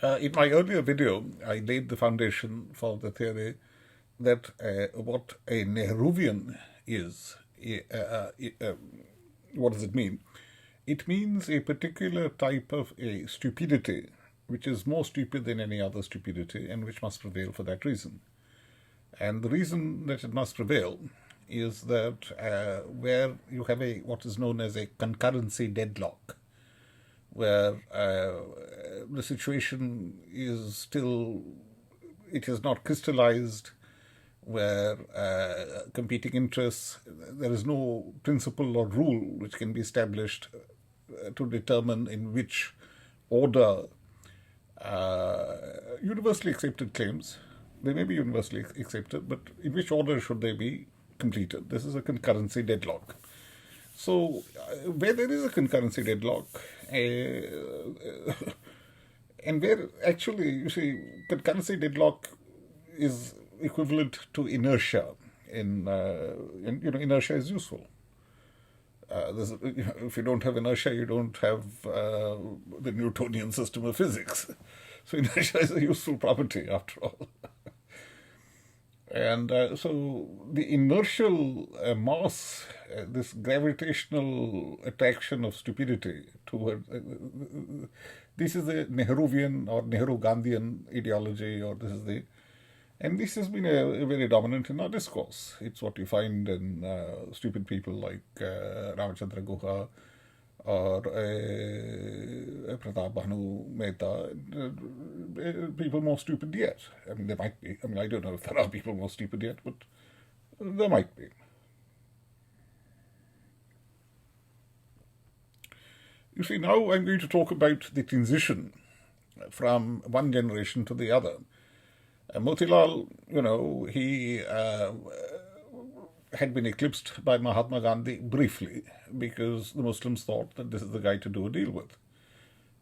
In my earlier video, I laid the foundation for the theory that what a Nehruvian is, what does it mean? It means a particular type of a stupidity which is more stupid than any other stupidity and which must prevail for that reason. And the reason that it must prevail is that where you have what is known as a concurrency deadlock, where the situation is still, it is not crystallized, where competing interests, there is no principle or rule which can be established to determine in which order universally accepted claims, they may be universally accepted, but in which order should they be completed? This is a concurrency deadlock. So, where there is a concurrency deadlock, and where actually, you see, concurrency deadlock is equivalent to inertia. And inertia is useful. If you don't have inertia, you don't have the Newtonian system of physics. So inertia is a useful property, after all. And so the inertial mass, this gravitational attraction of stupidity toward, this is the Nehruvian or Nehru-Gandhian ideology, or and this has been a very dominant in our discourse. It's what you find in stupid people like Ramachandra Guha or Pratap Bhanu Mehta, people more stupid yet. I mean, there might be. I mean, I don't know if there are people more stupid yet, but there might be. You see, now I'm going to talk about the transition from one generation to the other. Motilal, he had been eclipsed by Mahatma Gandhi briefly because the Muslims thought that this is the guy to do a deal with.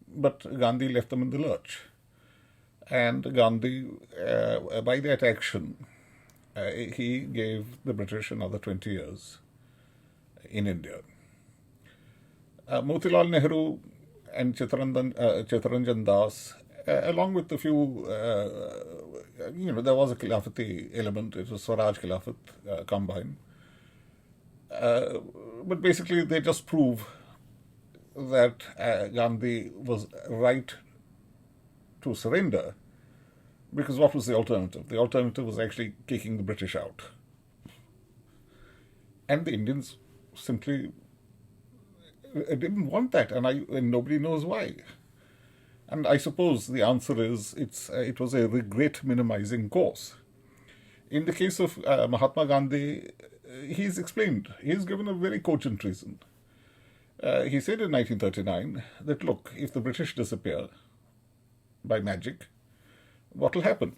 But Gandhi left them in the lurch. And Gandhi, by that action, he gave the British another 20 years in India. Motilal Nehru and Chittaranjan Das, along with a few, there was a Khilafati element, it was Swaraj Khilafat combined. But basically they just prove that Gandhi was right to surrender, because what was the alternative? The alternative was actually kicking the British out. And the Indians simply didn't want that, and nobody knows why. And I suppose the answer is it was a regret-minimizing course. In the case of Mahatma Gandhi, he's explained. He's given a very cogent reason. He said in 1939 that, look, if the British disappear by magic, what will happen?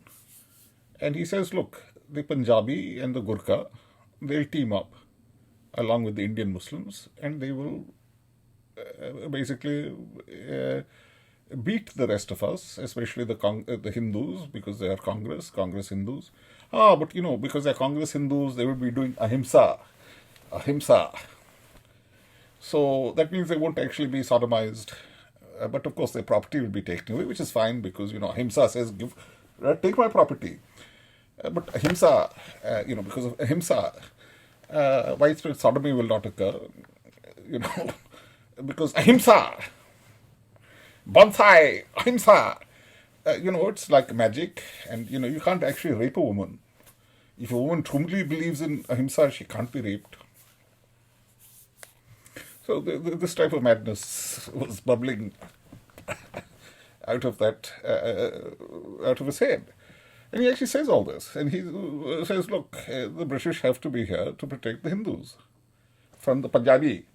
And he says, look, the Punjabi and the Gurkha, they'll team up along with the Indian Muslims, and they will basically beat the rest of us, especially the Hindus, because they are Congress Hindus. But because they're Congress Hindus, they will be doing ahimsa. So that means they won't actually be sodomized, but of course their property will be taken away, which is fine because ahimsa says take my property. But ahimsa, because of ahimsa, widespread sodomy will not occur. Because ahimsa. Bonsai, ahimsa. It's like magic, and you can't actually rape a woman. If a woman truly believes in ahimsa, she can't be raped. So this type of madness was bubbling out of his head. And he actually says all this. And he says, look, the British have to be here to protect the Hindus from the Punjabi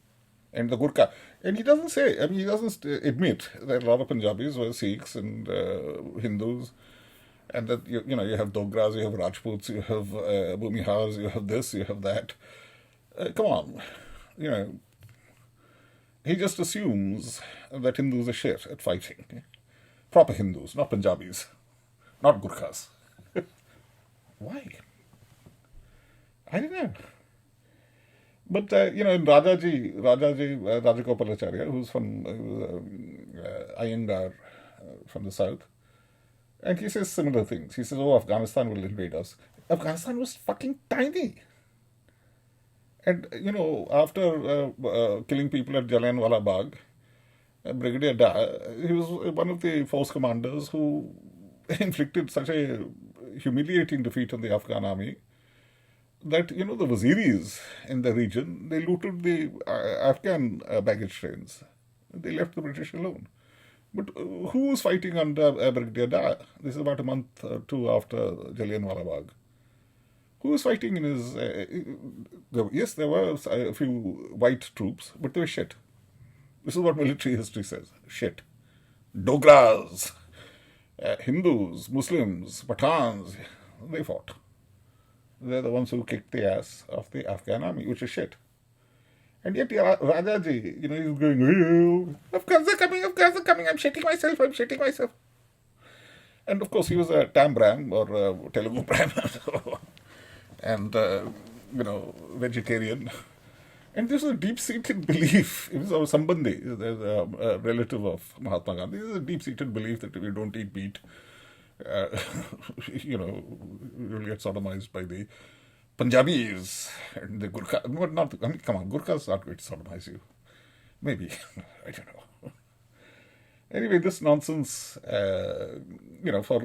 and the Gurkha. And he doesn't he doesn't admit that a lot of Punjabis were Sikhs and Hindus, and that, you have Dogras, you have Rajputs, you have Bhumihars, you have this, you have that. Come on. He just assumes that Hindus are shit at fighting. Proper Hindus, not Punjabis, not Gurkhas. Why? I don't know. But, in Rajagopalacharya, who's from Iyengar from the south, And he says similar things. He says, oh, Afghanistan will invade us. Afghanistan was fucking tiny. And, after killing people at Jallianwala Bagh, Brigadier Da, he was one of the force commanders who inflicted such a humiliating defeat on the Afghan army that, the Waziris in the region, they looted the Afghan baggage trains. They left the British alone. But who was fighting under Brigadier Da? This is about a month or two after Jallianwala Bagh. Who was fighting in his... yes, there were a few white troops, but they were shit. This is what military history says. Shit. Dogras, Hindus, Muslims, Pathans, they fought. They're the ones who kicked the ass of the Afghan army, which is shit. And yet Rajaji, he's going, Afghans are coming, I'm shitting myself. And of course he was a Tambram or a Telugu Brahmin and, vegetarian. And this is a deep-seated belief. It was Sambandhi, a relative of Mahatma Gandhi. This is a deep-seated belief that if you don't eat meat, you'll get sodomized by the Punjabis and the Gurkhas. Come on, Gurkhas aren't going to sodomize you. Maybe. I don't know. Anyway, this nonsense, for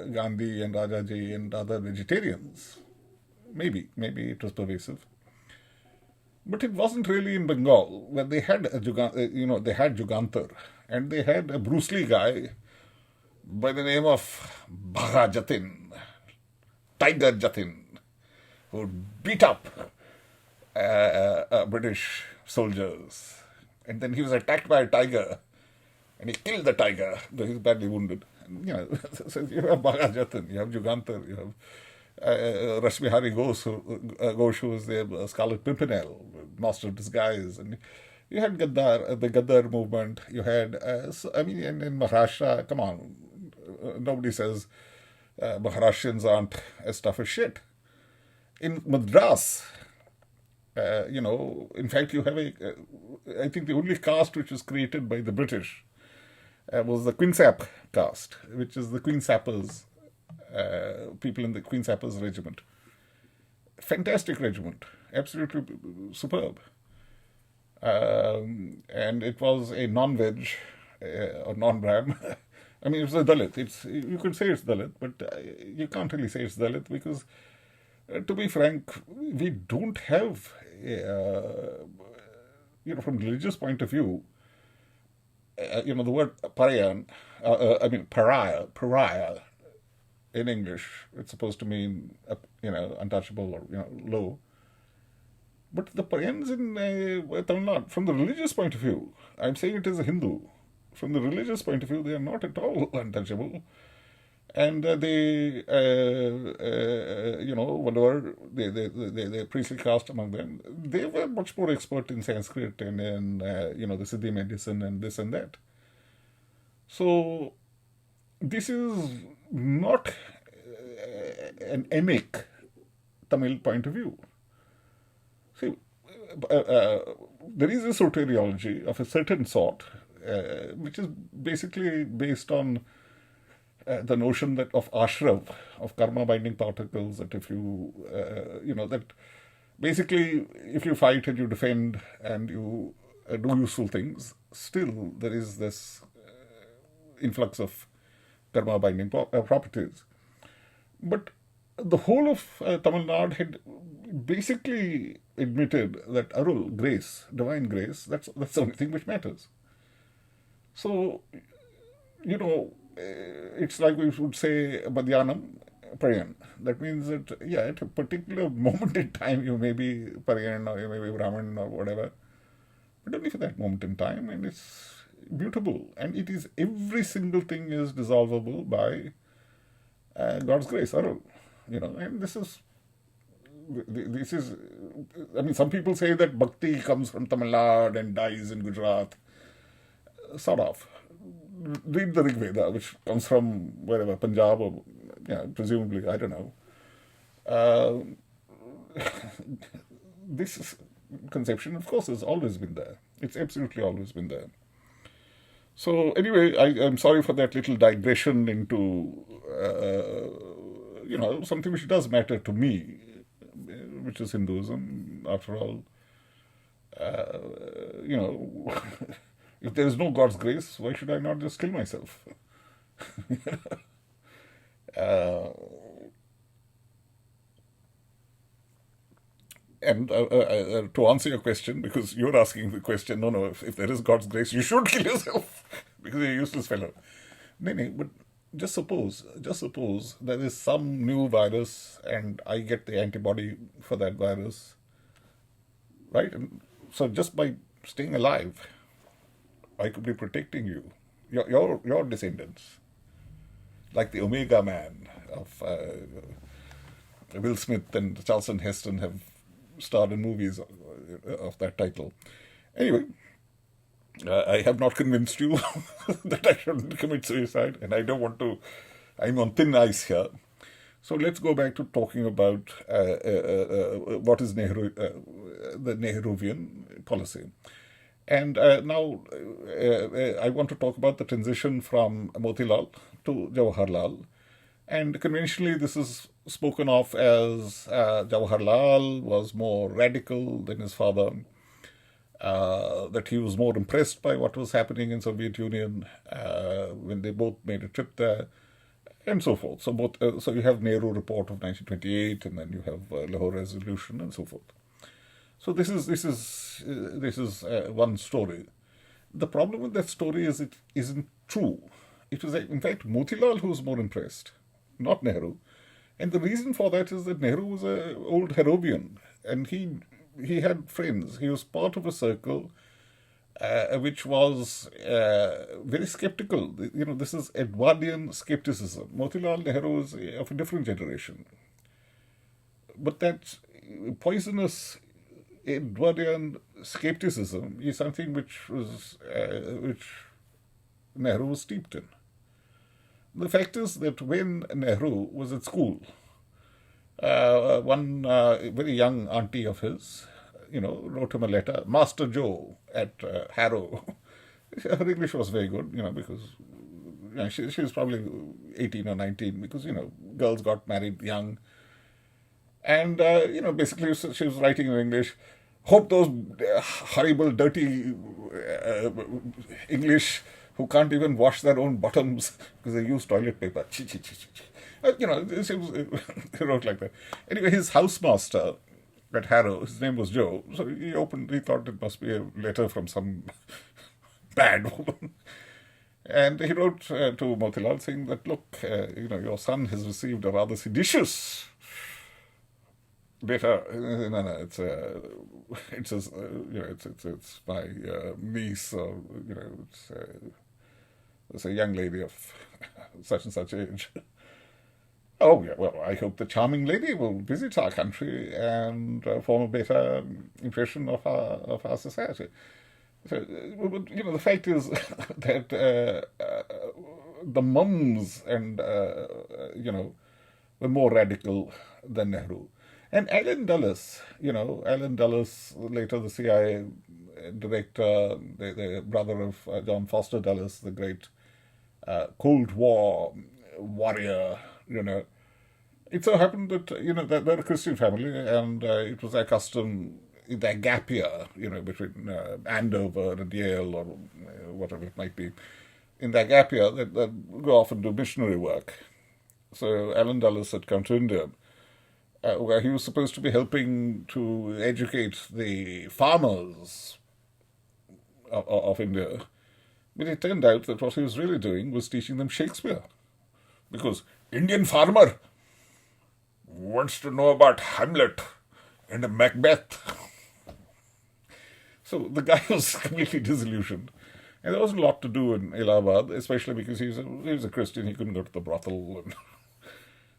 Gandhi and Rajaji and other vegetarians, maybe it was pervasive. But it wasn't really in Bengal, where they had they had Jugantar, and they had a Bruce Lee guy by the name of Bhaga Jatin, Tiger Jatin, who beat up British soldiers. And then he was attacked by a tiger, and he killed the tiger, though he was badly wounded. And, so you have Bhaga Jatin, you have Jugantar, you have Rashmihari Ghosh, who was the Scarlet Pimpernel, master of disguise, and you had Gaddar, the Gaddar movement. You had, and in Maharashtra, come on, nobody says Maharashtrians aren't as tough as shit. In Madras, in fact, you have I think the only caste which was created by the British was the Quinsap caste, which is the Queen Sappers. People in the Queen Sappers regiment. Fantastic regiment. Absolutely superb. And it was a non-veg or non-Brahmin. I mean, it was a Dalit. You could say it's Dalit, but you can't really say it's Dalit because, to be frank, we don't have, from religious point of view, the word pariah, in English, it's supposed to mean, untouchable or, low. But the Parians in Tamil Nadu, from the religious point of view, I'm saying it as a Hindu, from the religious point of view, they are not at all untouchable. And they, whatever, the priestly caste among them, they were much more expert in Sanskrit and in, the Siddhi medicine and this and that. So, this is not an emic Tamil point of view. See, there is a soteriology of a certain sort, which is basically based on the notion that of ashrav, of karma-binding particles, that if you, that basically if you fight and you defend and you do useful things, still there is this influx of karma-binding properties. But the whole of Tamil Nadu had basically admitted that Arul, grace, divine grace, that's the only thing which matters. So, it's like we would say Madhyanam, Parayan. That means that, at a particular moment in time, you may be Parayan or you may be Brahman or whatever, but only for that moment in time, and it's mutable. And it is, every single thing is dissolvable by God's grace, Arul. And this is, some people say that Bhakti comes from Tamil Nadu and dies in Gujarat. Sort of. Read the Rig Veda, which comes from wherever, Punjab or, presumably, I don't know. This conception, of course, has always been there. It's absolutely always been there. So anyway, I'm sorry for that little digression into something which does matter to me, which is Hinduism. After all, uh, you know, if there is no God's grace, why should I not just kill myself? uh, and to answer your question, because you're asking the question, no, if there is God's grace, you should kill yourself because you're a useless fellow. No, no, but just suppose there is some new virus and I get the antibody for that virus, right? And so just by staying alive, I could be protecting you, your descendants, like the Omega Man of Will Smith and Charlton Heston have starred in movies of that title. Anyway, I have not convinced you that I shouldn't commit suicide, and I don't want to. I'm on thin ice here. So let's go back to talking about what is the Nehruvian policy. And now I want to talk about the transition from Motilal to Jawaharlal. And conventionally, this is spoken of as Jawaharlal was more radical than his father, that he was more impressed by what was happening in Soviet Union when they both made a trip there, and so forth. So you have Nehru Report of 1928, and then you have Lahore Resolution, and so forth. So this is one story. The problem with that story is it isn't true. It was in fact Motilal who was more impressed, not Nehru. And the reason for that is that Nehru was an old Nehruvian, and he had friends. He was part of a circle which was very skeptical. This is Edwardian skepticism. Motilal Nehru is of a different generation, but that poisonous Edwardian skepticism is something which Nehru was steeped in. The fact is that when Nehru was at school, one very young auntie of his, wrote him a letter, Master Joe at Harrow. Her English was very good, because she was probably 18 or 19, because, girls got married young. And, basically she was writing in English, hope those horrible, dirty English who can't even wash their own bottoms because they use toilet paper. She wrote like that. Anyway, his housemaster at Harrow, his name was Joe, so he thought it must be a letter from some bad woman. And he wrote to Motilal saying that, look, your son has received a rather seditious letter. No, it's my niece, or it's a young lady of such and such age. Oh, yeah, well, I hope the charming lady will visit our country and form a better impression of our society. So, the fact is that the mums and, were more radical than Nehru. And Alan Dulles, later the CIA director, the brother of John Foster Dulles, the great Cold War warrior, It so happened that, they're a Christian family, and it was their custom in their gap year, between Andover and Yale or whatever it might be, in their gap year, they'd go off and do missionary work. So Alan Dulles had come to India, where he was supposed to be helping to educate the farmers of India. But it turned out that what he was really doing was teaching them Shakespeare. Because Indian farmer wants to know about Hamlet and Macbeth. So the guy was completely disillusioned. And there wasn't a lot to do in Allahabad, especially because he was a Christian. He couldn't go to the brothel. And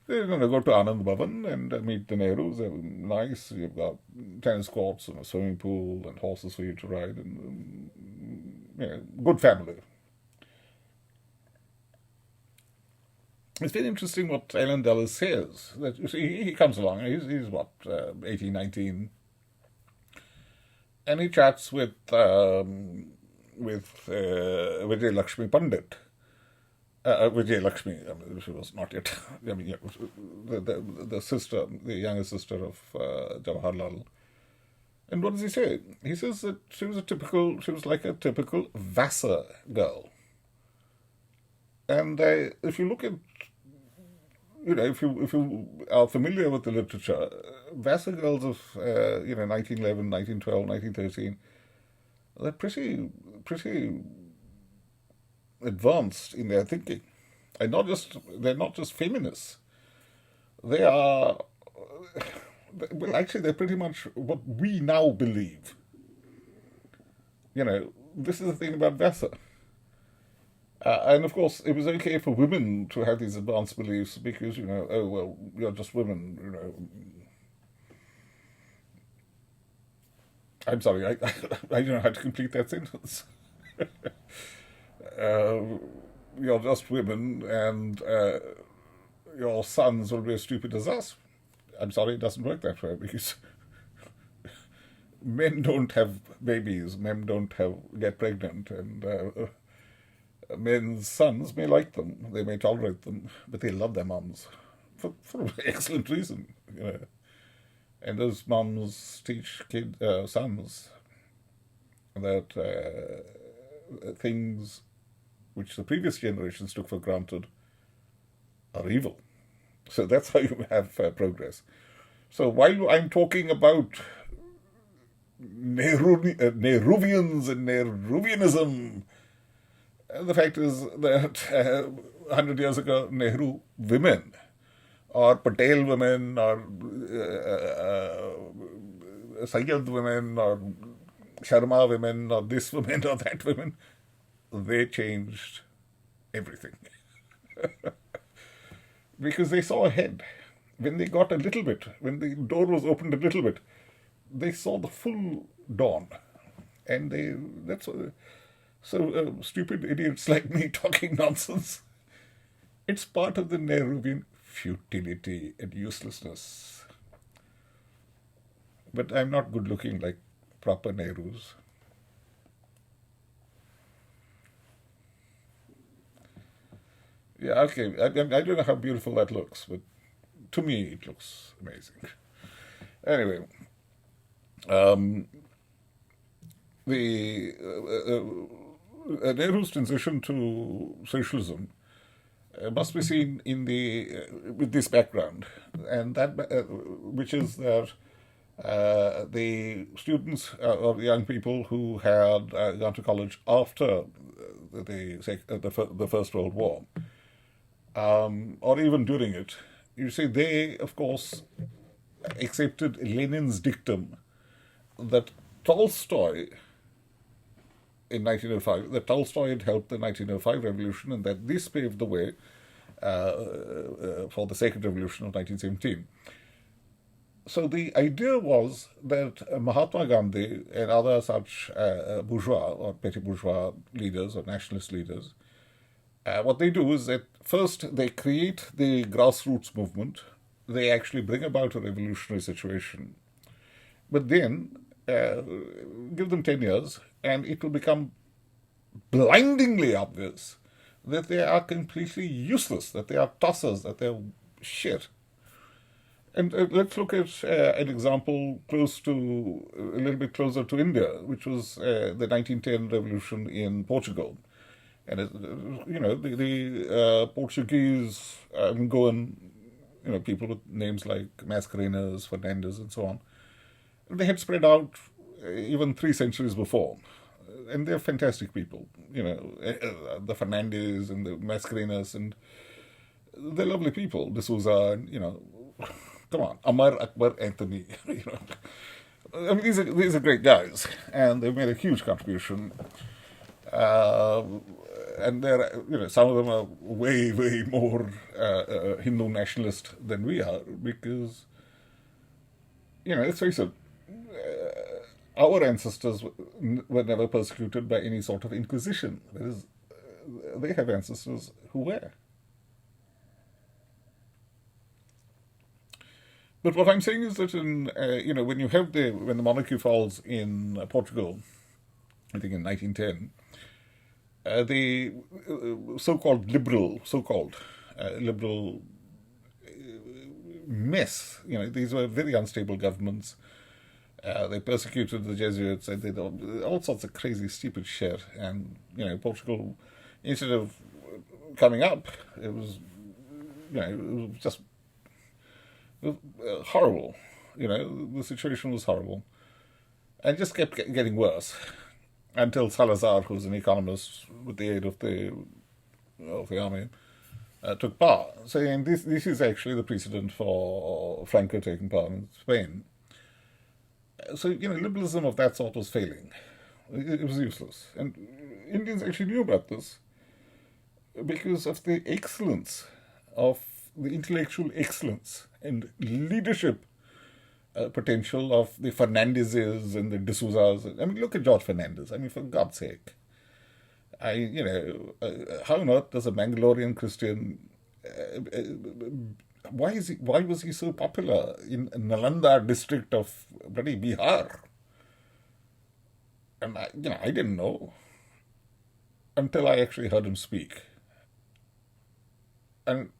they were going to go to Anand Bhavan and meet the Nehrus. They were nice. You've got tennis courts and a swimming pool and horses for you to ride. And good family. It's very interesting what Alan Dulles says. That, you see, he comes along. He's what, 18, 19. And he chats with with Vijay Lakshmi Pandit. Vijay Lakshmi, I mean, she was not yet, I mean, yeah, the sister, the younger sister of Jawaharlal. And what does he say? He says that she was like a typical Vassar girl. And if you look at, if you are familiar with the literature, Vassar girls of 1911, 1912, 1913, they're pretty advanced in their thinking, and they're not just feminists. They are, well, actually, they're pretty much what we now believe. This is the thing about Vassar. And of course, it was okay for women to have these advanced beliefs because, oh, well, you're just women, I'm sorry, I don't know how to complete that sentence. You're just women and your sons will be as stupid as us. I'm sorry, it doesn't work that way because men don't have babies, men don't get pregnant, and men's sons may like them, they may tolerate them, but they love their mums for an excellent reason. And those mums teach sons that things which the previous generations took for granted are evil. So that's how you have progress. So while I'm talking about Nehruvians and Nehruvianism, the fact is that 100 years ago, Nehru women, or Patel women, or Sayyid women, or Sharma women, or this women, or that women, they changed everything. Because they saw ahead. When they got a little bit, when the door was opened a little bit, they saw the full dawn. And so stupid idiots like me talking nonsense, it's part of the Nehruvian futility and uselessness. But I'm not good looking like proper Nehrus. Yeah, okay, I don't know how beautiful that looks, but to me it looks amazing. Anyway, Nehru's transition to socialism must be seen with this background, and that which is that the students or the young people who had gone to college after the First World War, or even during it, you see, they of course accepted Lenin's dictum that Tolstoy in 1905, that Tolstoy had helped the 1905 revolution, and that this paved the way for the Second Revolution of 1917. So the idea was that Mahatma Gandhi and other such bourgeois or petty bourgeois leaders or nationalist leaders, what they do is that first they create the grassroots movement, they actually bring about a revolutionary situation, but then give them 10 years and it will become blindingly obvious that they are completely useless, that they are tossers, that they're shit. And let's look at an example a little bit closer to India, which was the 1910 revolution in Portugal. And the Portuguese Goan, people with names like Mascarenas, Fernandes, and so on, they had spread out even 3 centuries before. And they're fantastic people, the Fernandes and the Mascarenas, and they're lovely people. D'Souza, and, come on, Amar Akbar Anthony, I mean, these are great guys, and they've made a huge contribution. And they're, some of them are way, way more Hindu nationalist than we are, because, let's face it, our ancestors were never persecuted by any sort of inquisition. That is, they have ancestors who were. But what I'm saying is that when the monarchy falls in Portugal, I think in 1910, the so-called liberal mess. These were very unstable governments. They persecuted the Jesuits. They did all sorts of crazy, stupid shit. And Portugal, instead of coming up, it was just horrible. The situation was horrible, and just kept getting worse until Salazar, who's an economist, with the aid of the army, took power. So, and this is actually the precedent for Franco taking power in Spain. So, liberalism of that sort was failing. It was useless. And Indians actually knew about this because of the excellence of the intellectual excellence and leadership potential of the Fernandezes and the D'Souza's. I mean, look at George Fernandez. I mean, for God's sake. How on earth does a Mangalorean Christian, why was he so popular in Nalanda district of bloody Bihar? And I didn't know until I actually heard him speak. And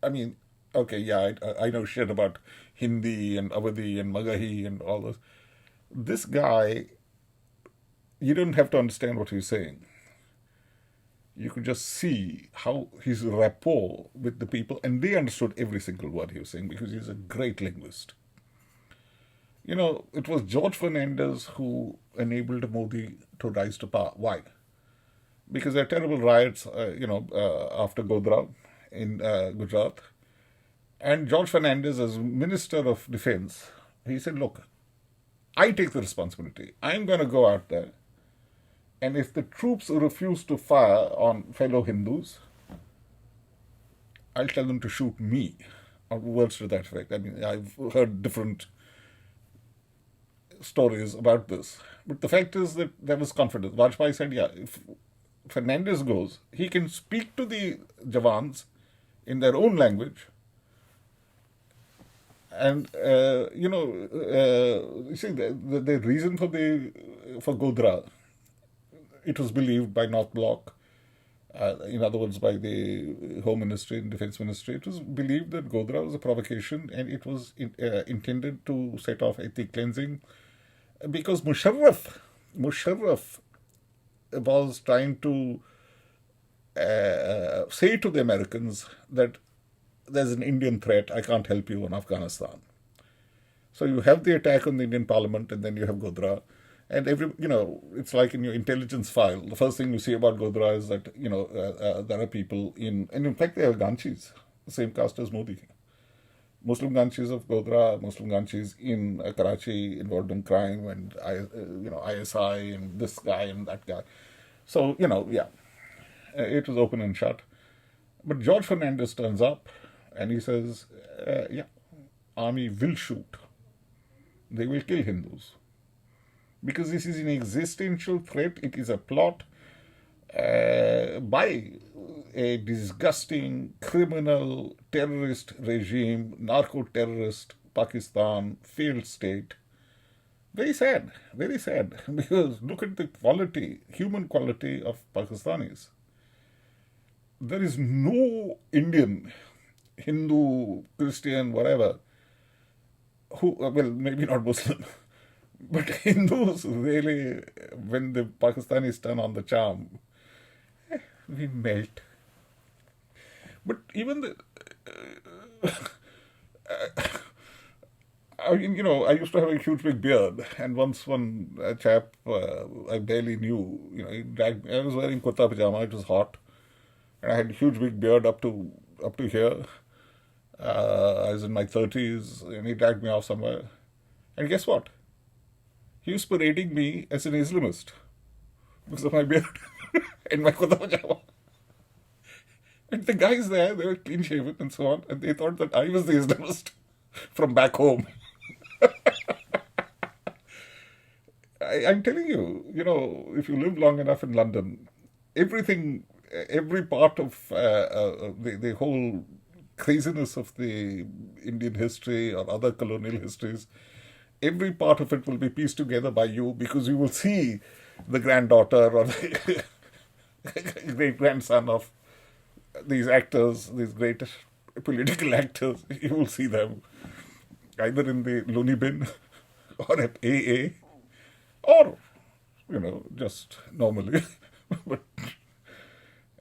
I mean, okay, yeah, I know shit about Hindi and Awadhi and Magahi and all this. This guy, you don't have to understand what he's saying. You could just see how his rapport with the people, and they understood every single word he was saying because he's a great linguist. It was George Fernandez who enabled Modi to rise to power. Why? Because there are terrible riots, after Godhra in Gujarat. And George Fernandez, as Minister of Defense, he said, look, I take the responsibility. I'm going to go out there. And if the troops refuse to fire on fellow Hindus, I'll tell them to shoot me. Or words to that effect. I mean, I've heard different stories about this. But the fact is that there was confidence. Vajpayee said, yeah, if Fernandez goes, he can speak to the Javans in their own language. And, you see, the reason for Godhra, it was believed by North Bloc, in other words, by the Home Ministry and Defense Ministry, it was believed that Godhra was a provocation and it was intended to set off ethnic cleansing because Musharraf was trying to say to the Americans that there's an Indian threat, I can't help you in Afghanistan. So you have the attack on the Indian Parliament and then you have Godhra. And it's like in your intelligence file, the first thing you see about Godhra is that, there are people and in fact they are Ganchis, the same caste as Modi. Muslim Ganchis of Godhra, Muslim Ganchis in Karachi involved in crime and, ISI and this guy and that guy. So, it was open and shut. But George Fernandez turns up and he says, army will shoot. They will kill Hindus. Because this is an existential threat. It is a plot by a disgusting, criminal, terrorist regime, narco-terrorist Pakistan, failed state. Very sad, because look at the quality, human quality of Pakistanis. There is no Indian, Hindu, Christian, whatever, who, well, maybe not Muslim, but Hindus really, when the Pakistanis turn on the charm, we melt. But even the... I used to have a huge big beard, and once one chap I barely knew, he dragged me. I was wearing kurta pajama, it was hot, and I had a huge big beard up to here. I was in my 30s, and he dragged me off somewhere. And guess what? He was parading me as an Islamist because of my beard and my kurta pajama. And the guys there, they were clean shaven and so on, and they thought that I was the Islamist from back home. I'm telling you, if you live long enough in London, every part of the whole craziness of the Indian history or other colonial histories, every part of it will be pieced together by you because you will see the granddaughter or the great grandson of these actors, these great political actors. You will see them either in the loony bin or at AA or, just normally. But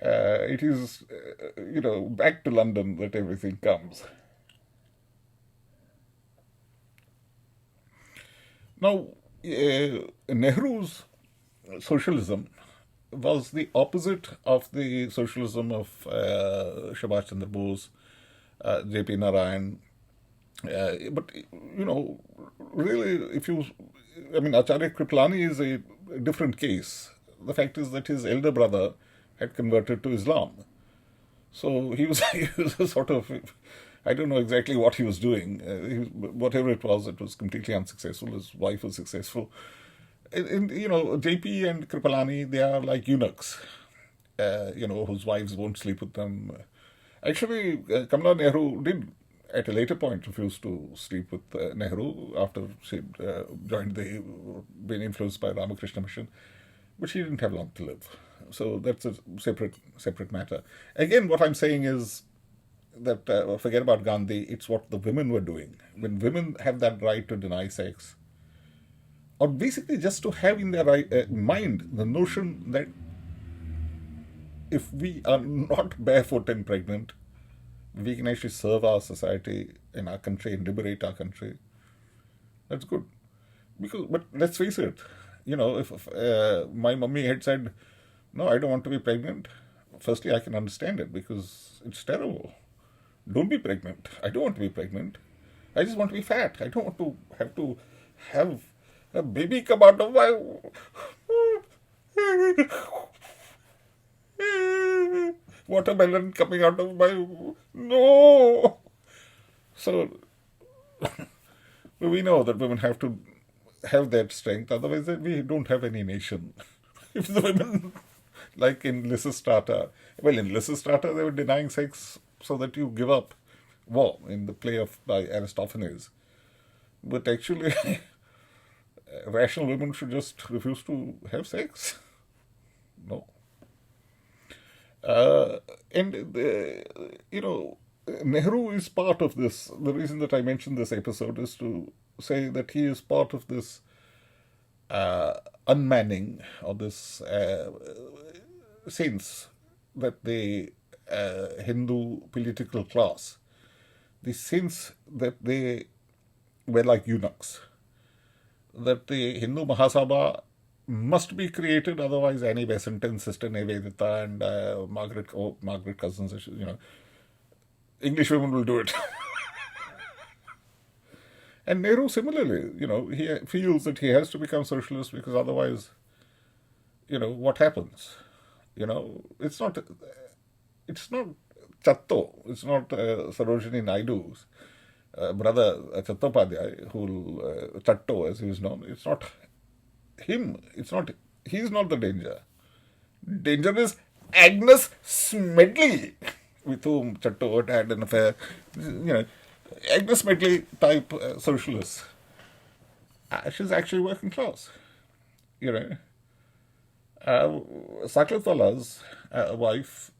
it is, back to London that everything comes. Now, Nehru's socialism was the opposite of the socialism of Subhash Chandra Bose, J.P. Narayan. But, really, Acharya Kripalani is a different case. The fact is that his elder brother had converted to Islam. So he was a sort of, I don't know exactly what he was doing. Whatever it was completely unsuccessful. His wife was successful. JP and Kripalani, they are like eunuchs, whose wives won't sleep with them. Actually, Kamala Nehru did, at a later point, refuse to sleep with Nehru after she been influenced by Ramakrishna Mission. But she didn't have long to live. So that's a separate matter. Again, what I'm saying is that, forget about Gandhi, it's what the women were doing. When women have that right to deny sex, or basically just to have in their mind the notion that if we are not barefoot and pregnant, we can actually serve our society and our country and liberate our country. That's good. But let's face it, if my mummy had said, no, I don't want to be pregnant, firstly, I can understand it because it's terrible. Don't be pregnant. I don't want to be pregnant. I just want to be fat. I don't want to have a baby come out of my... watermelon coming out of my... No! So, we know that women have to have that strength, otherwise we don't have any nation. If the women, like in Lysistrata, in Lysistrata they were denying sex so that you give up war in the play by Aristophanes. But actually... rational women should just refuse to have sex. No. Nehru is part of this. The reason that I mentioned this episode is to say that he is part of this unmanning, or this sense that the Hindu political class, the sense that they were like eunuchs, that the Hindu Mahasabha must be created, otherwise Annie Besant and Sister Nivedita and Margaret Cousins, English women will do it. And Nehru similarly, he feels that he has to become socialist because otherwise, what happens? It's not Chatto, it's not Sarojini Naidu's brother Chattopadhyay, Chatto as he is known. It's not him. He's not the danger. Danger is Agnes Smedley, with whom Chatto had an affair. Agnes Smedley type socialist. She's actually working class. Saklatwala's wife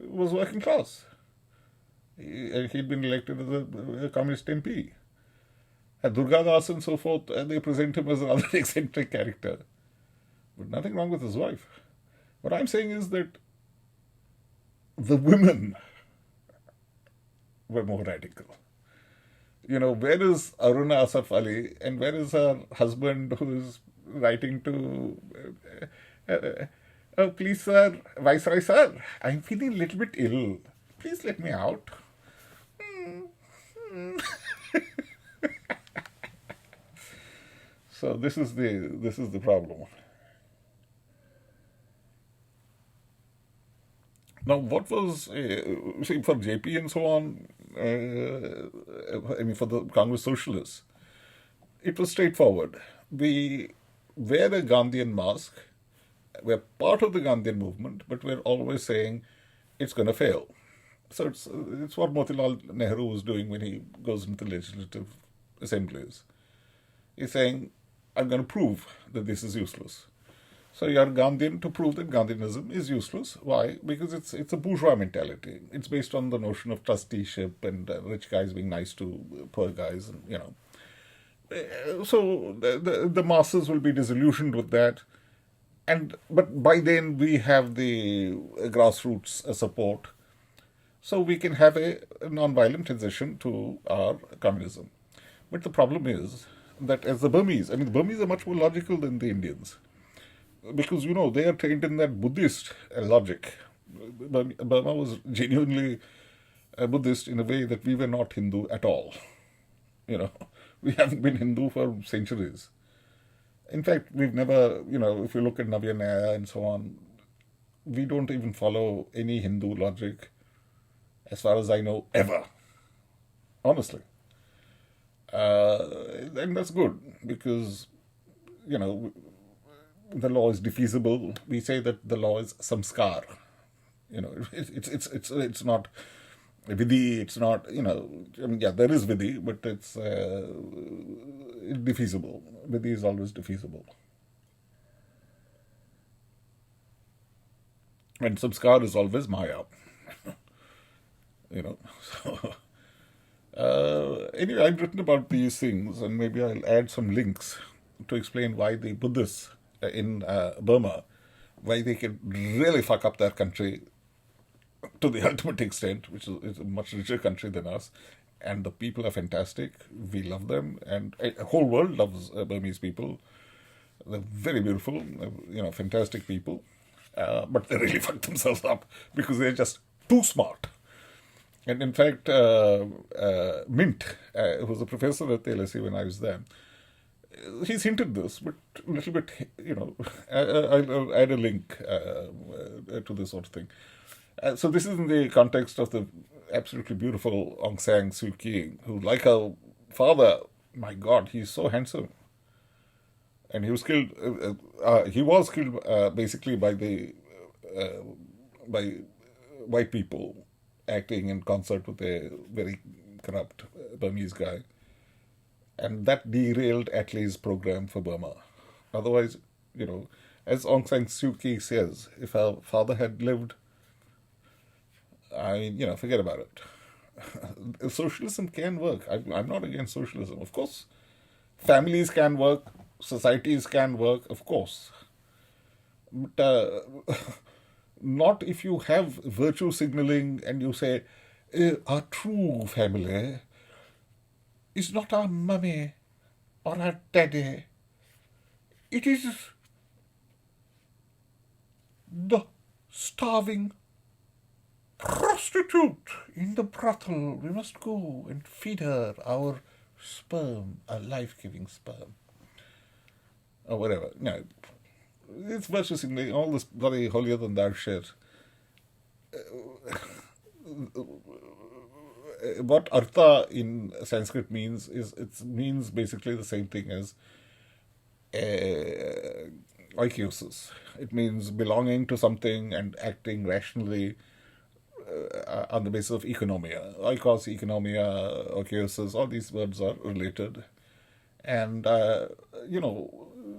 was working class. He'd been elected as a communist MP. And Durga Das and so forth, they present him as another eccentric character. But nothing wrong with his wife. What I'm saying is that the women were more radical. Where is Aruna Asaf Ali and where is her husband who is writing to, oh, please sir, Viceroy sir, I'm feeling a little bit ill. Please let me out. So this is the problem. Now, what was, for JP and so on, for the Congress Socialists, it was straightforward. We wear a Gandhian mask, we're part of the Gandhian movement, but we're always saying it's going to fail. So it's what Motilal Nehru was doing when he goes into legislative assemblies. He's saying, I'm going to prove that this is useless. So you are Gandhian to prove that Gandhianism is useless. Why? Because it's a bourgeois mentality. It's based on the notion of trusteeship and rich guys being nice to poor guys, and So the masses will be disillusioned with that, but by then we have the grassroots support, so we can have a non-violent transition to our communism. But the problem is that as the Burmese, I mean, the Burmese are much more logical than the Indians, because they are trained in that Buddhist logic. Burma was genuinely Buddhist in a way that we were not Hindu at all. You know, we haven't been Hindu for centuries. In fact, we've never, if you look at Navya Nyaya and so on, we don't even follow any Hindu logic, as far as I know, ever. Honestly. And that's good, because, the law is defeasible. We say that the law is samskar. It's not vidhi. It's not, there is vidhi, but it's defeasible. Vidhi is always defeasible. And samskar is always maya. So, anyway, I've written about these things, and maybe I'll add some links to explain why the Buddhists in Burma, why they can really fuck up their country to the ultimate extent, which is a much richer country than us, and the people are fantastic. We love them, and the whole world loves Burmese people. They're very beautiful, fantastic people, but they really fuck themselves up because they're just too smart. And in fact, Mint, who was a professor at the LSE when I was there, he's hinted this, but a little bit, I'll add a link to this sort of thing. So this is in the context of the absolutely beautiful Aung San Suu Kyi, who, like her father, my God, he's so handsome. And he was killed. Basically by white people acting in concert with a very corrupt Burmese guy. And that derailed Attlee's program for Burma. Otherwise, as Aung San Suu Kyi says, if her father had lived, forget about it. Socialism can work. I'm not against socialism. Of course, families can work, societies can work, of course. But not if you have virtue signaling and you say, our true family is not our mummy or our daddy. It is the starving prostitute in the brothel. We must go and feed her our sperm, a life-giving sperm. Or whatever. No, it's virtue signaling, all this bloody holier than thou shit. What artha in Sanskrit means is, it means basically the same thing as oikiosis. It means belonging to something and acting rationally on the basis of economia. Oikos, economia, oikiosis, all these words are related. And,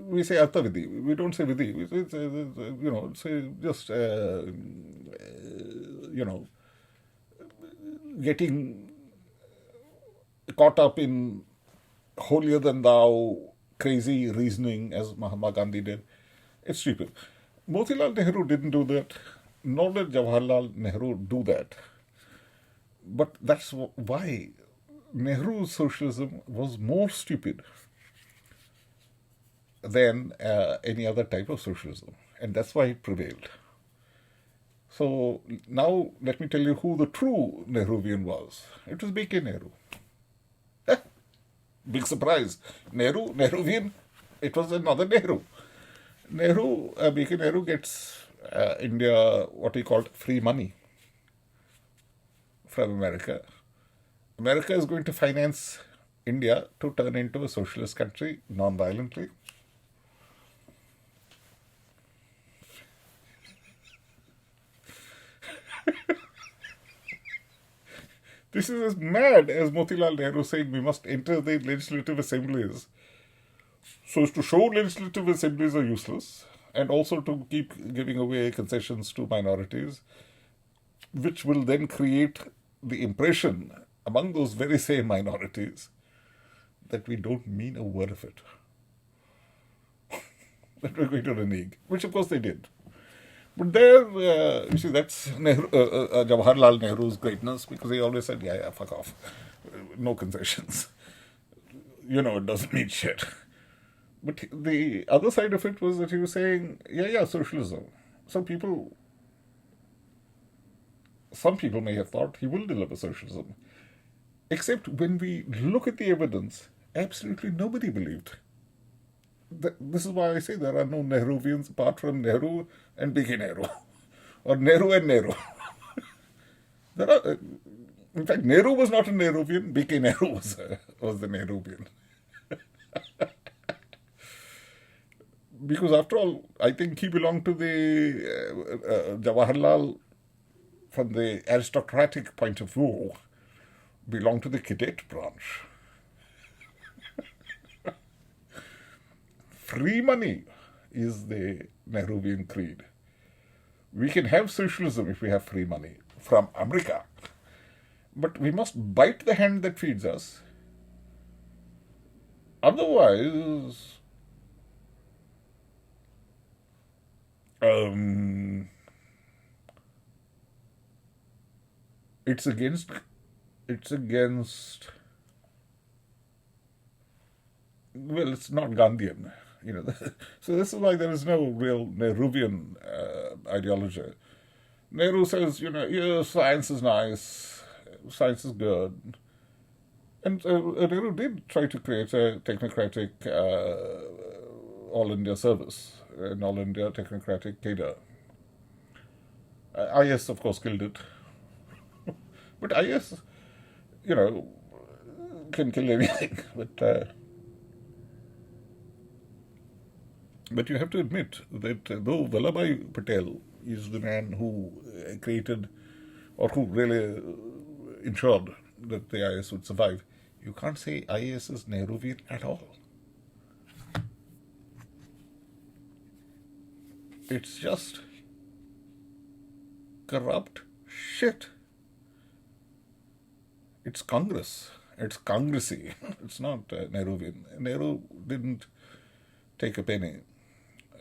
we say artha vidhi. We don't say vidhi. We say, just, getting caught up in holier than thou crazy reasoning as Mahatma Gandhi did. It's stupid. Motilal Nehru didn't do that, nor did Jawaharlal Nehru do that. But that's why Nehru's socialism was more stupid than any other type of socialism. And that's why it prevailed. So now let me tell you who the true Nehruvian was. It was B.K. Nehru. Big surprise. Nehruvian, it was another Nehru. B.K. Nehru gets India what he called free money from America. America is going to finance India to turn into a socialist country non-violently. This is as mad as Motilal Nehru saying we must enter the legislative assemblies so as to show legislative assemblies are useless and also to keep giving away concessions to minorities, which will then create the impression among those very same minorities that we don't mean a word of it. That we're going to renege, which of course they did. But there, you see, that's Jawaharlal Nehru's greatness, because he always said, yeah, fuck off. No concessions. It doesn't mean shit. But the other side of it was that he was saying, yeah, socialism. Some people may have thought he will deliver socialism. Except when we look at the evidence, absolutely nobody believed. This is why I say there are no Nehruvians apart from Nehru and B.K Nehru. Or Nehru and Nehru. In fact, Nehru was not a Nehruvian, B.K Nehru was the Nehruvian. Because after all, I think he belonged to the Jawaharlal, from the aristocratic point of view, belonged to the cadet branch. Free money is the Nehruvian creed. We can have socialism if we have free money from America. But we must bite the hand that feeds us. Otherwise, it's against well, it's not Gandhian. So this is why there is no real Nehruvian ideology. Nehru says, science is nice, science is good. And Nehru did try to create a technocratic All India service, an All India technocratic cadre. IS, of course, killed it. But IS, can kill anything. But you have to admit that though Vallabhbhai Patel is the man who created, or who really ensured that the IS would survive, you can't say IS is Nehruvian at all. It's just corrupt shit. It's Congress. It's Congressy. It's not Nehruvian. Nehru didn't take a penny.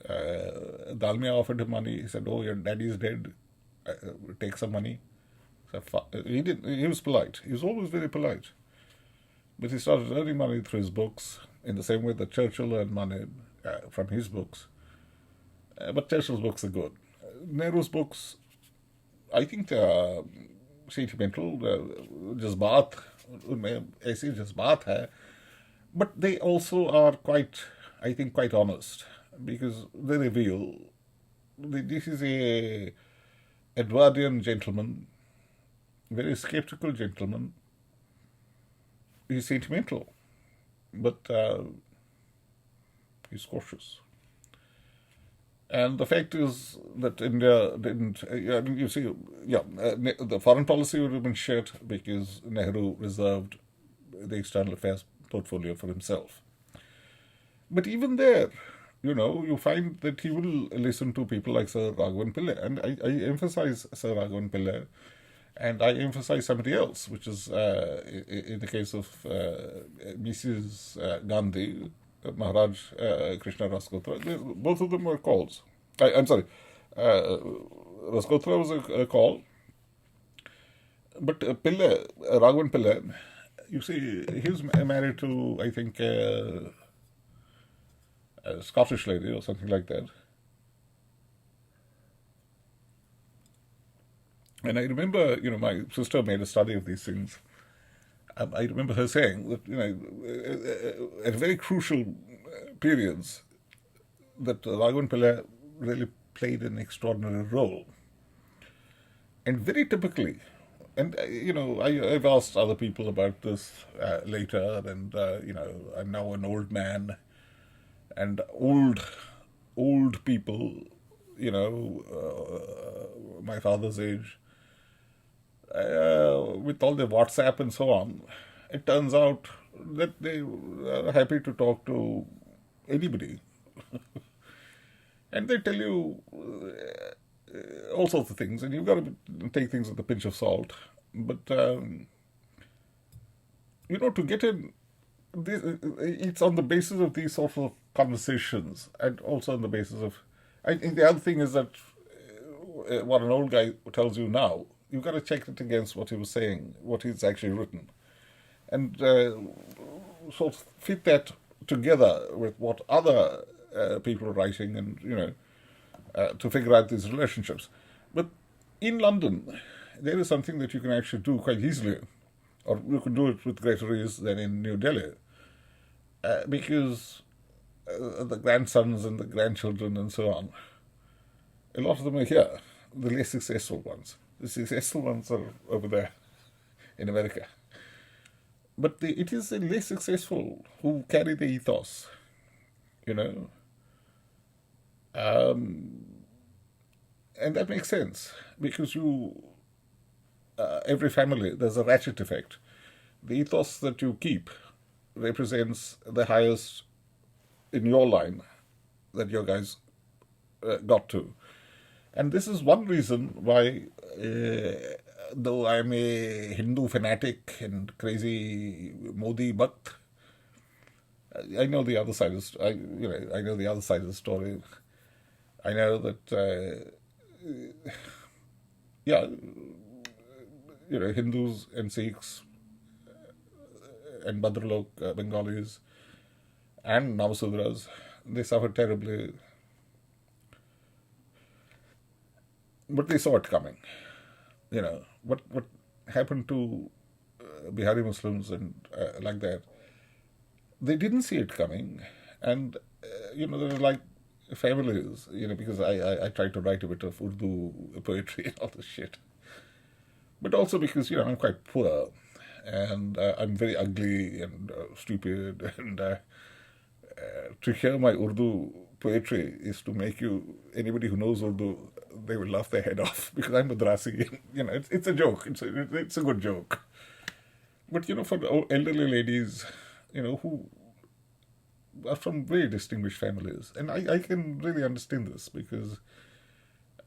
Dalmia offered him money. He said, "Oh, your daddy's dead. Take some money." So he didn't. He was polite. He was always very polite. But he started earning money through his books, in the same way that Churchill earned money from his books. But Churchill's books are good. Nehru's books, I think they are sentimental, jazbaat, unमें ऐसी जज्बात है, but they also are quite honest, because they reveal this is a Edwardian gentleman, very skeptical gentleman. He's sentimental, but he's cautious. And the fact is that India didn't, the foreign policy would have been shit because Nehru reserved the external affairs portfolio for himself. But even there, you find that he will listen to people like Sir Raghavan Pillai. And I emphasize Sir Raghavan Pillai, and I emphasize somebody else, which is, in the case of Mrs. Gandhi, Maharaj Krishna Raskotra, both of them were calls. I'm sorry, Raskotra was a call, but Pillai, Raghavan Pillai, you see, he was married to, I think, a Scottish lady or something like that. And I remember, my sister made a study of these things. I remember her saying that, at very crucial periods, that Raghavan Pillai really played an extraordinary role. And very typically, and, I've asked other people about this later, and, I'm now an old man, and old people, my father's age, with all the WhatsApp and so on, it turns out that they are happy to talk to anybody. And they tell you all sorts of things, and you've got to take things with a pinch of salt. But to get in, it's on the basis of these sorts of conversations, and also on the basis of. I think the other thing is that what an old guy tells you now, you've got to check it against what he was saying, what he's actually written, and sort of fit that together with what other people are writing, and to figure out these relationships. But in London, there is something that you can actually do quite easily, or you can do it with greater ease than in New Delhi, because the grandsons and the grandchildren and so on, a lot of them are here, the less successful ones. The successful ones are over there in America. But it is the less successful who carry the ethos, and that makes sense, because every family, there's a ratchet effect. The ethos that you keep represents the highest in your line that your guys got to. And this is one reason why, though I'm a Hindu fanatic and crazy Modi Bhakt, I know the other side of I know the other side of the story. I know that Hindus and Sikhs and Bhadralok Bengalis and Navasudras, they suffered terribly, but they saw it coming. What happened to Bihari Muslims and like that, they didn't see it coming, and they were like families, because I tried to write a bit of Urdu poetry and all this shit, but also because I'm quite poor, and I'm very ugly and stupid, and to hear my Urdu poetry is to make anybody who knows Urdu, they will laugh their head off, because I'm Madrasi. It's a joke. It's a good joke. But for the elderly ladies, who are from very distinguished families, and I can really understand this, because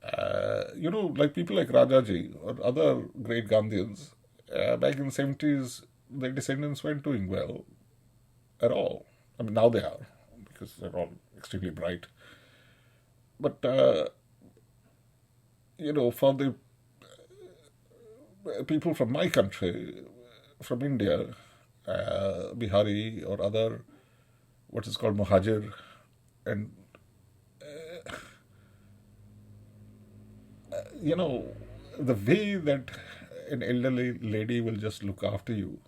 like people like Rajaji or other great Gandhians, back in the 70s, their descendants weren't doing well at all. I mean, now they are, because they're all extremely bright. But, for the people from my country, from India, Bihari or other, what is called Muhajir, and, the way that an elderly lady will just look after you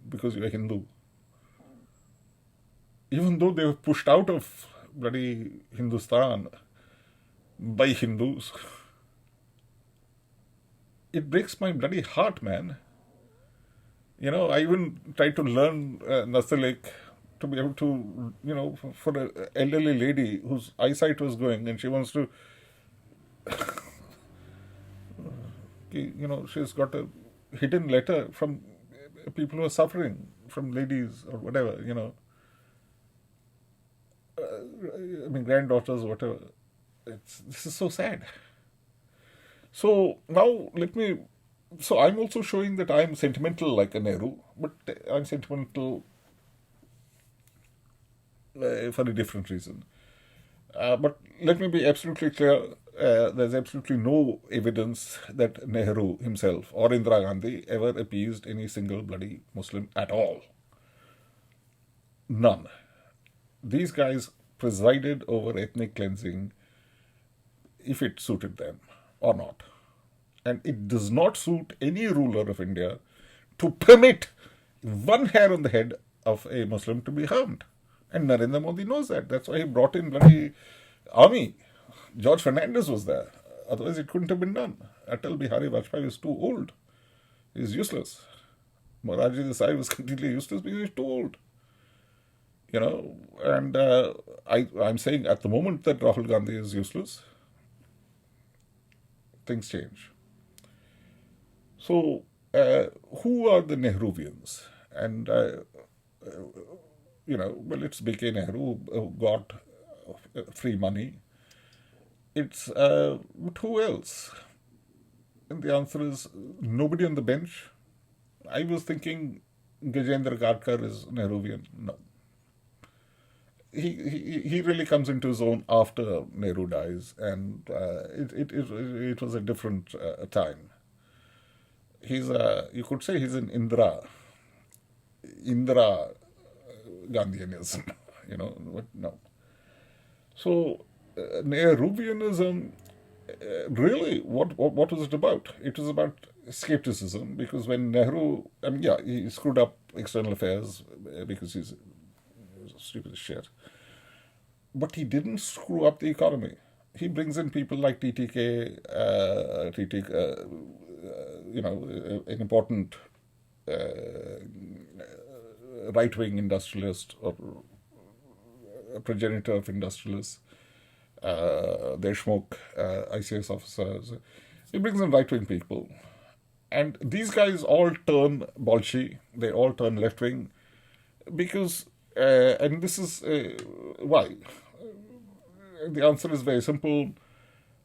because you're a Hindu, even though they were pushed out of bloody Hindustan by Hindus, it breaks my bloody heart, man. I even tried to learn Nasalik to be able to, for an elderly lady whose eyesight was going, and she wants to, she's got a hidden letter from people who are suffering, from ladies or whatever, granddaughters, whatever. This is so sad. So now so I'm also showing that I'm sentimental like a Nehru, but I'm sentimental for a different reason. But let me be absolutely clear, there's absolutely no evidence that Nehru himself or Indira Gandhi ever appeased any single bloody Muslim at all. None. These guys presided over ethnic cleansing if it suited them or not. And it does not suit any ruler of India to permit one hair on the head of a Muslim to be harmed. And Narendra Modi knows that. That's why he brought in bloody army. George Fernandez was there. Otherwise it couldn't have been done. Atal Bihari Vajpayee is too old. He's useless. Morarji Desai was completely useless because he's too old. And I'm saying at the moment that Rahul Gandhi is useless. Things change. So, who are the Nehruvians? And, it's B.K. Nehru who got free money It's but who else? And the answer is nobody on the bench. I was thinking Gajendra Gadkar is Nehruvian. No. He really comes into his own after Nehru dies, and it was a different time. You could say he's an Indra Gandhianism, but no. So Nehruvianism, really, what was it about? It was about skepticism, because when Nehru, he screwed up external affairs because he's stupid as shit. But he didn't screw up the economy. He brings in people like TTK, an important right-wing industrialist or a progenitor of industrialists, Deshmukh, ICS officers. He brings in right-wing people. And these guys all turn Bolshi, they all turn left-wing, because, and this is why. The answer is very simple.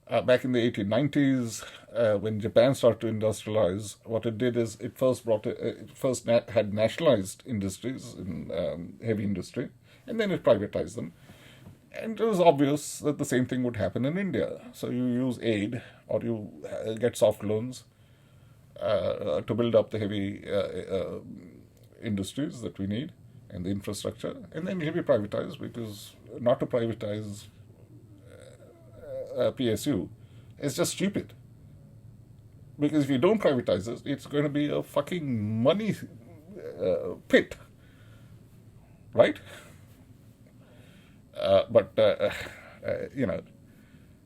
Back in the 1890s, when Japan started to industrialize, what it did is it first had nationalized industries, in heavy industry, and then it privatized them. And it was obvious that the same thing would happen in India. So you use aid, or you get soft loans to build up the heavy industries that we need and the infrastructure, and then it'll be privatized, because not to privatize PSU is just stupid. Because if you don't privatize it, it's going to be a fucking money pit, right?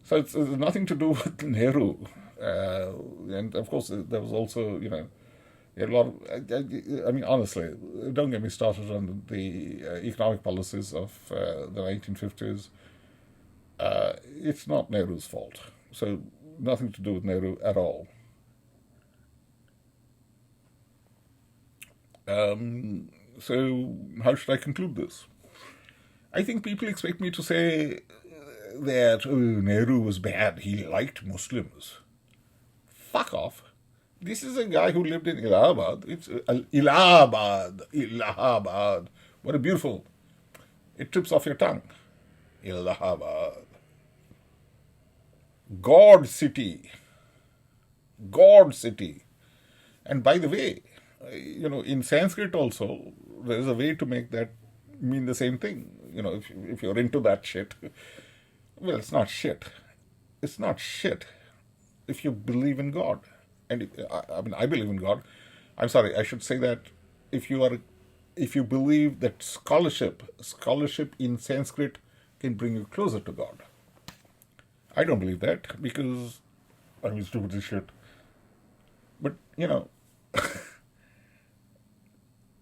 So it's nothing to do with Nehru. And of course, there was also, a lot of, honestly, don't get me started on the economic policies of the 1950s. It's not Nehru's fault. So nothing to do with Nehru at all. So how should I conclude this? I think people expect me to say that Nehru was bad, he liked Muslims. Fuck off. This is a guy who lived in Allahabad. It's Allahabad. What a beautiful. It trips off your tongue. Allahabad. God city. God city. And by the way, in Sanskrit also, there is a way to make that mean the same thing. If you're into that shit, well, it's not shit. It's not shit if you believe in God. And I believe in God. I'm sorry, I should say that if you believe that scholarship in Sanskrit can bring you closer to God. I don't believe that, because I'm stupid as shit. But,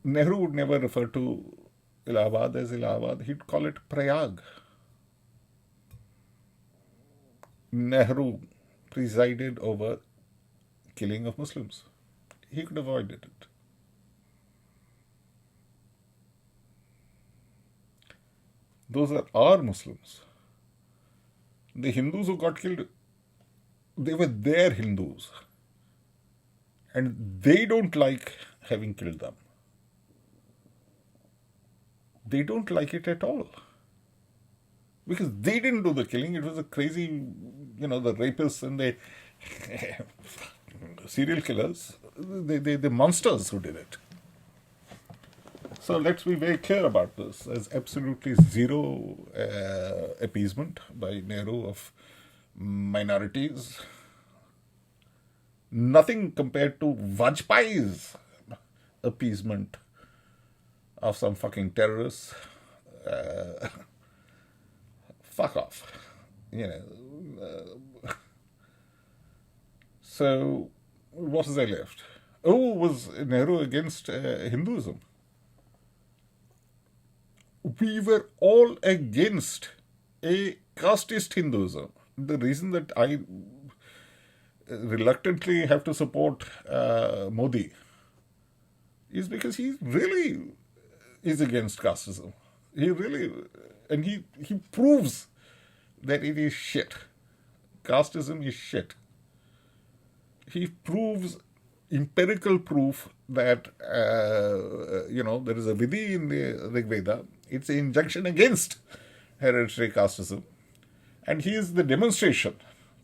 Nehru would never refer to Allahabad as Allahabad. He'd call it Prayag. Nehru presided over killing of Muslims. He could have avoided it. Those are our Muslims. The Hindus who got killed, they were their Hindus. And they don't like having killed them. They don't like it at all. Because they didn't do the killing. It was a crazy, the rapists and the serial killers, the monsters who did it. So let's be very clear about this. There's absolutely zero appeasement by Nehru of minorities. Nothing compared to Vajpayee's appeasement of some fucking terrorists. Fuck off. So, what is there left? Oh, was Nehru against Hinduism? We were all against a casteist Hinduism. The reason that I reluctantly have to support Modi is because he really is against casteism. He really, and he proves that it is shit. casteism is shit. He proves empirical proof that, there is a vidhi in the Rig Veda. It's an injunction against hereditary casteism. And he is the demonstration.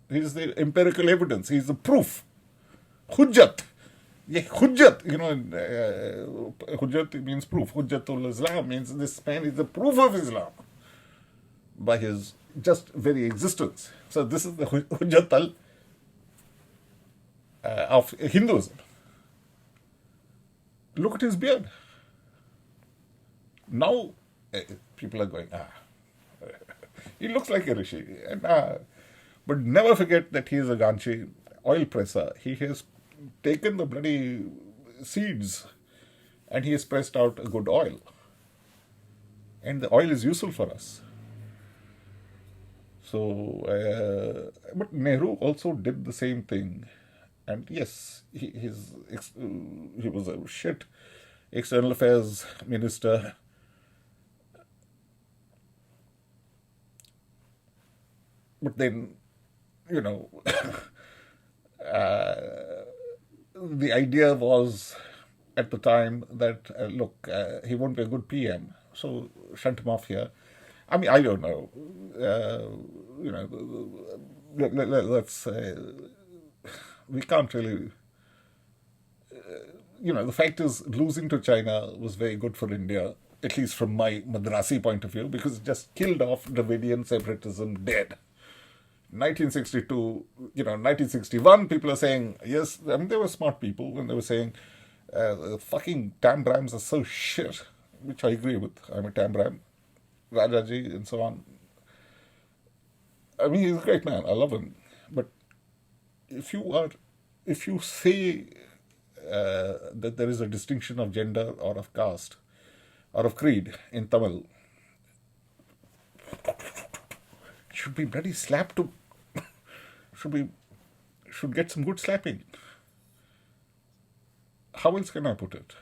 He is the empirical evidence. He is the proof. Hujjat. Yeah, Hujjat. Hujjat means proof. Hujjatul Islam means this man is the proof of Islam by his just very existence. So this is the Hujjat of Hinduism. Look at his beard. Now people are going, he looks like a rishi. But never forget that he is a Ganchi oil presser. He has taken the bloody seeds and he has pressed out a good oil. And the oil is useful for us. So, but Nehru also did the same thing. And yes, he was a shit external affairs minister. But then, the idea was at the time that, he won't be a good PM, so shunt him off here. I mean, I don't know. Let's say, we can't really... the fact is, losing to China was very good for India, at least from my Madrasi point of view, because it just killed off Dravidian separatism dead. 1962, 1961, people are saying, yes, I mean, they were smart people when they were saying, fucking Tambrams are so shit, which I agree with. I'm a Tambram, Rajaji, and so on. I mean, he's a great man. I love him. But if you say that there is a distinction of gender or of caste or of creed in Tamil, should be bloody slapped to... should get some good slapping. How else can I put it?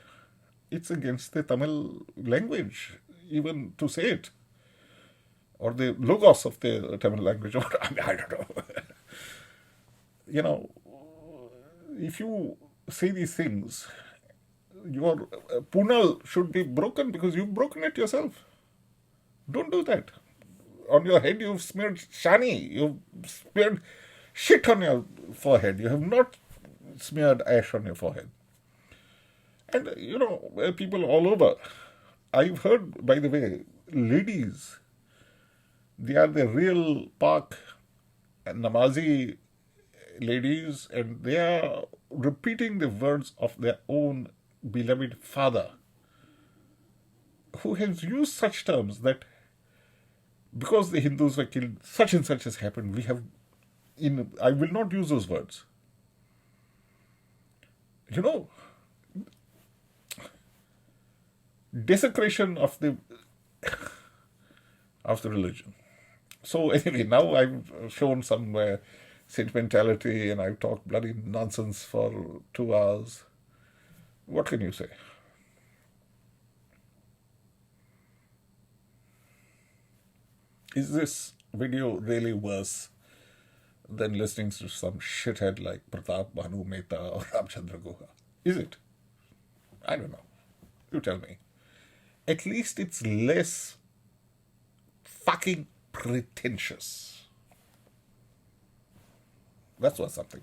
It's against the Tamil language, even to say it. Or the logos of the Tamil language. I don't know. If you say these things, your punal should be broken because you've broken it yourself. Don't do that. On your head you've smeared shani, you've smeared shit on your forehead. You have not smeared ash on your forehead. And, people all over. I've heard, by the way, ladies, they are the real Pak and Namazi ladies, and they are repeating the words of their own beloved father, who has used such terms that because the Hindus were killed, such and such has happened. I will not use those words. Desecration of the religion. So anyway, now I've shown some sentimentality and I've talked bloody nonsense for 2 hours. What can you say? Is this video really worse than listening to some shithead like Pratap Bhanu Mehta or Ramchandra Guha? Is it? I don't know. You tell me. At least it's less fucking pretentious. That's worth something.